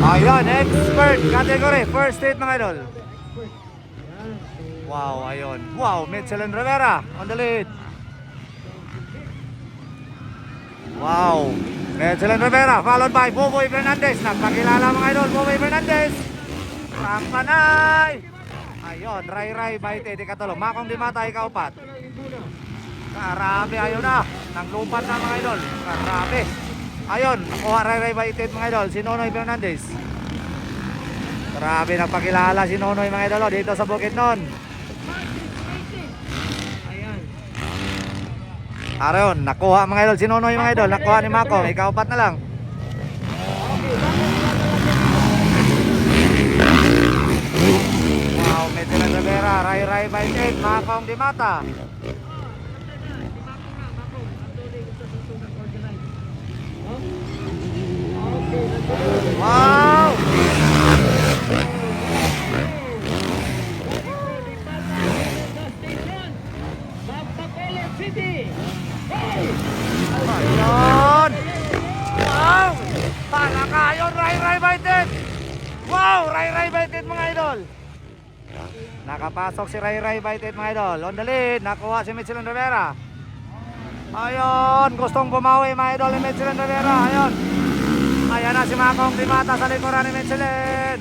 Ayan, expert category, first state mga idol. Wow, ayun. Wow, Michelin Rivera on the lead. Wow, Michelin Rivera followed by Buboy Fernandez. Nagpakilala mga idol, Buboy Fernandez. Rampanay. Ayun, Ray Baite, di katulong. Makong Dimata, ikaw pat. Karabi, ayun na. Nang lupat na mga idol. Karabi. Ayun, nakuha Ray Baite mga idol. Si Nonoy Fernandez. Grabe, nagpakilala si Nonoy mga idol dito sa Bukidnon. Aron, nakuha mga idol. Si Nonoy mga idol. Nakuha ni Makong. Ikaw pat na lang. Wow, Michelin Rivera. Ray Baite. Makong Dimata. Wow! Ayun! Wow! Talaga yun, Ray Baited! Wow! Ray Baited mga idol! Nakapasok si Ray Baited mga idol. On the lead, nakuha si Michelin Rivera. Ayun! Gustong bumawi mga idol ni Michelin Rivera. Ayun! Ayan na si Makong Dimata sa likuran ni Michelin.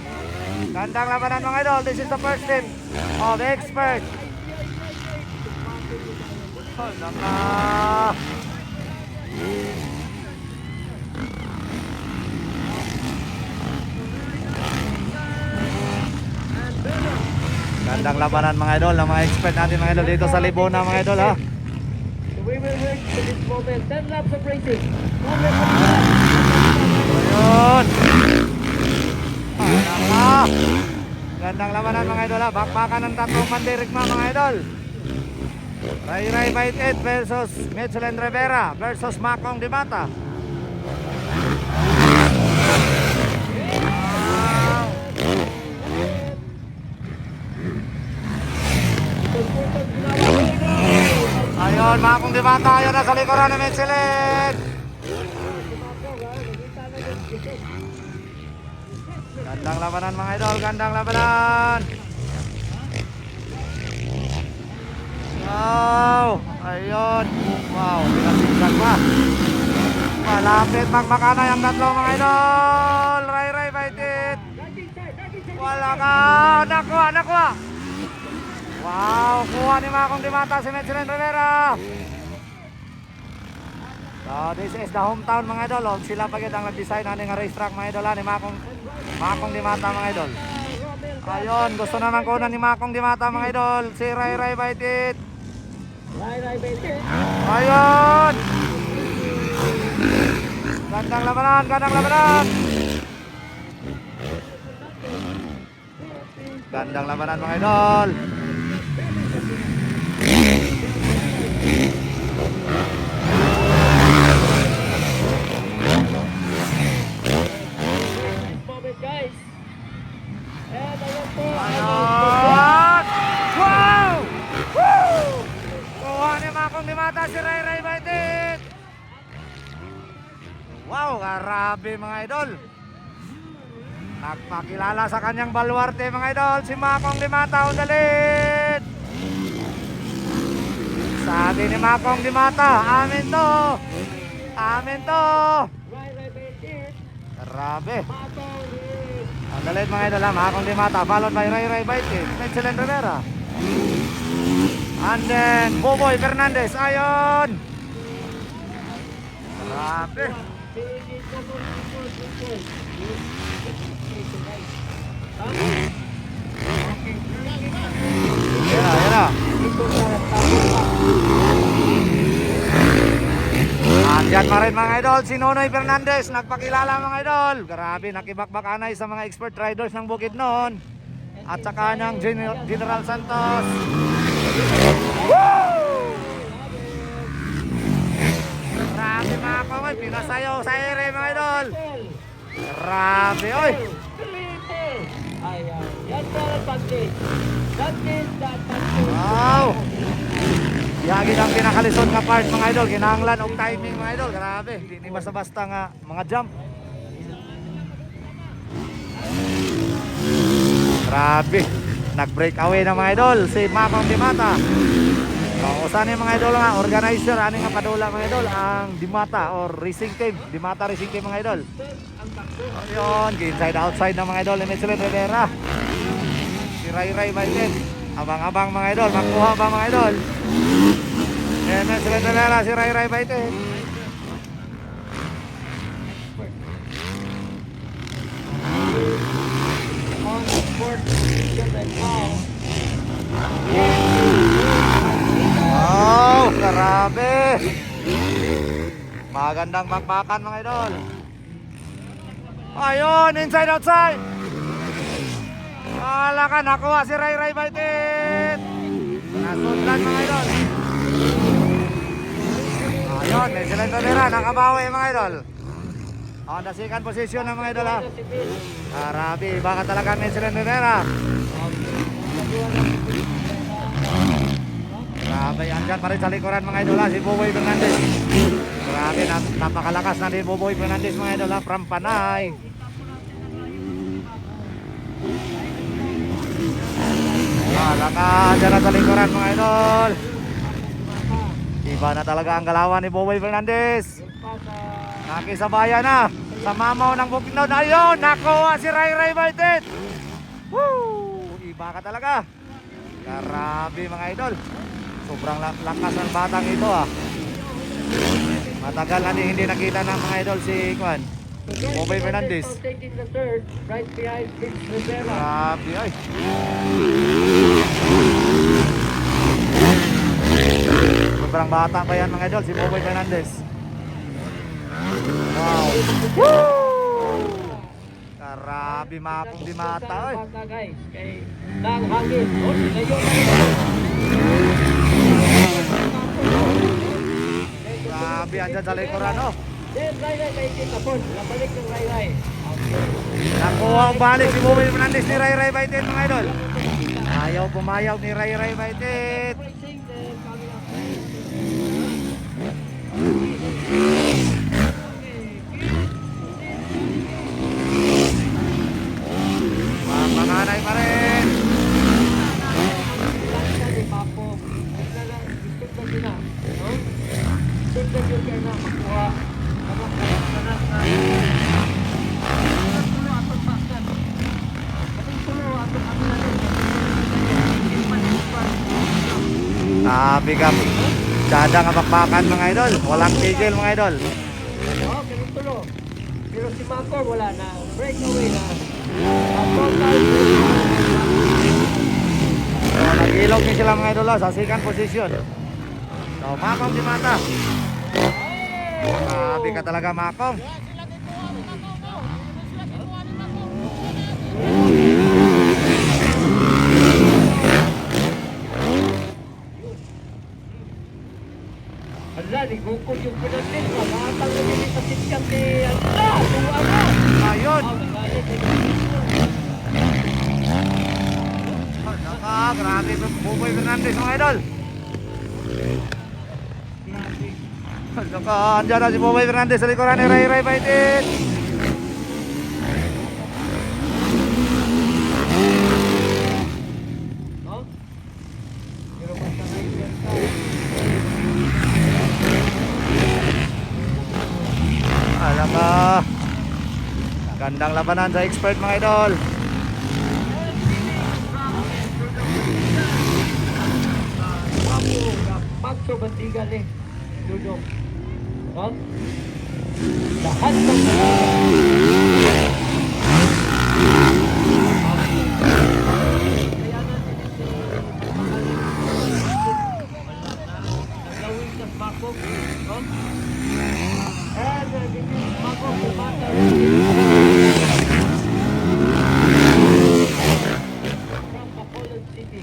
Gandang labanan mga idol. This is the first hit of expert. Hold on na. Gandang labanan mga idol ng mga expert natin mga idol dito sa Libona mga idol ha. We will wait for this moment. 10 laps of racing. Ayun. Gandang labanan mga idol ha. Bakbakan ng tatlong mandirigma mga idol. Ray Baited versus Michelin Rivera versus Makong Dimata. Ayun, Makong Dimata. Ayun na sa likuran ni Michelin. Gandang labanan mga idol, gandang labanan. Wow, ayun. Wow, pinasigsag pa. Malapit magmakana yung tatlo mga idol. Ray Baited. Wala ka, nakuha. Wow, kuha ni Makong Dimata si Michelin Rivera. So this is the hometown mga idol. Sila pagid ang nag-design ng racetrack mga idol ni Makong Dimata mga idol. Ayun, gusto na nang kunan ni Makong Dimata mga idol. Si Ray Baited. Ayun. Gandang labanan. Gandang labanan mga idol. Guys. And ayan po. Ayun! Wow! Woo! Kuha ni Makong Dimata si Ray Baited. Wow, grabe mga idol. Nagpakilala sa kanyang baluarte mga idol, si Makong Dimata on the lead. Sabi ni Makong Dimata, amin to. Grabe. On the lead mga idol, Makong Dimata followed by Ray Baited, Michelin Rivera. And then Buboy Fernandez. Ayun. Grabe. Yan na. Andyan pa rin mga idol, si Nonoy Fernandez. Nagpakilala mga idol. Grabe, nakibakbakanay sa mga expert riders ng Bukidnon. At saka ng General Santos. Woo! Grabe mga kamoy, pinasayaw sa ere mga idol. Grabe, oy. Ayan. Yan po ang pag-take. Wow. Yagi ang pinakalisod nga part mga idol. Kinahanglan og timing mga idol. Grabe, hindi basta-basta nga mga jump. Grabe. Nag-break away na mga idol si Makong Dimata. Usan yung mga idol nga, organizer, ano nga padula mga idol, ang Dimata or racing team, Dimata Racing Team mga idol. Ayun, inside outside ng mga idol ni Michelin Rivera. Si Ray Ray Baited. Abang-abang mga idol, makuha ba mga idol? Michelin Rivera, si Ray Ray Baited. On board position right now. Wow, grabe. Magandang bakbakan mga idol. Ayun, inside outside. Wala ka, nakuha si Ray Ray Baited. Nasundan mga idol. Ayun, Michelin Rivera, nakabawi mga idol. On the second position ng mga idol ha. Grabe, baka talaga Michelin Rivera. Grabe, andyan pa rin sa likuran mga idol ha, si Boboy Fernandez. Grabe, napakalakas na din Boboy Fernandez mga idol ha, from Panay. Wala ka, andyan na sa likuran mga idol. Iba na talaga ang galawan ni Boboy Fernandez. Nakisabayan na sa mamaw ng Bukidnon. Ayun, nakuha si Ray Ray Baited. Woo! Iba ka talaga. Grabe mga idol. Sobrang lakas ng batang ito ah. Matagal na hindi nakita ng mga idol si Juan Boboy Fernandez. Taking the third, right behind Vince Rivera. Grabe ay. Sobrang bata pa yan mga idol si Boboy Fernandez. Wow. Woo! Grabe, Makong Dimata ay. Bata guys, kay Nang Hangin. O, sinayo na Grabe, andyan sa likuran oh. Then Ray Ray may kitapon. Nabalik ng Ray Ray. Nakuha ang balik si Boboy Fernandez ni Ray Ray Baited mga idol. Ayaw pumayaw ni Ray Ray Baited. Racing, then coming up. Panganay pa rin. Ni Papo. Ito lang, isip na sila. No? Isip na yun kaya na makuha. Anak na. Tulo atong baksan. Ating tulo atong ano na rin. Bigam. Dada nga bakbakan mga idol. Walang tigil mga idol. Oo, ganun tulo. Pero si Macor wala na. Breakaway na. Nag-ilog din sila mga idol sa second position. So, Makong Dimata. Grabe ka talaga Makong. Ala, ni Gukod yung pinagin. Mamatang na nila sa sitkang ni... Ala, tuwa na. Ayun. Magalit, Grabe Boboy Fernandez mga idol. Andyan na si Boboy Fernandez sa likuran ni Ray Ray Baited. no? Pero basta rider ka. Alam ka. Gandang labanan sa expert mga idol. Pagso Bandigal eh. Dudong. No? Lahat ng nagawin sa Bako. No? And Bako kumata. From Bacolod City.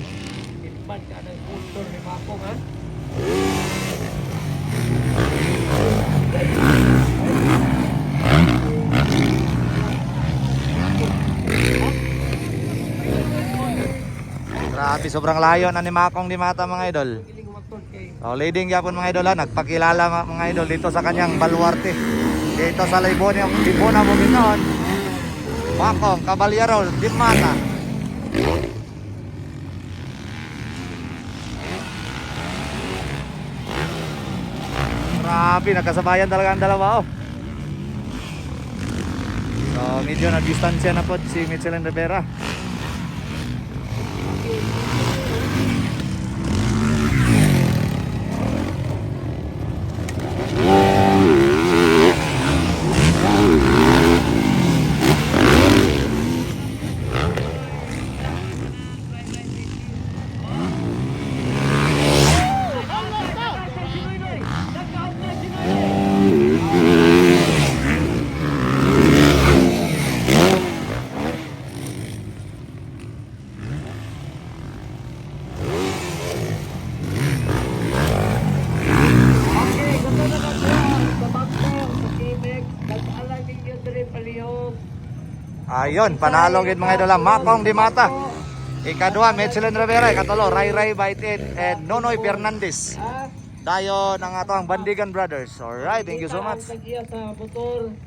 Itman ka ng kultur ni Bako ha? Grabe, sobrang layo na ni Makong Dimata mga idol. So, leading yapon mga idol ha, nagpakilala mga idol dito sa kanyang baluarte. Dito sa Libona Bukidnon. Makong Caballero Dimata. Grabe, nagkasabayan talaga ang dalawa oh. So medyo na distansya na po si Michelin Rivera. Okay, gusto na lang sa Bagpo, sa Kimex, nag-alam ninyo dire palihog. Ayun, panalo gid mga idol ang Makong Dimata. Ikadua, Michelin Rivera. Ikatulo, Ray Ray Baitit and Nonoy Fernandez. Ha? Dayon ang atong Bandigan Brothers. Alright, thank you so much. Kita ang tag-iya sa motor.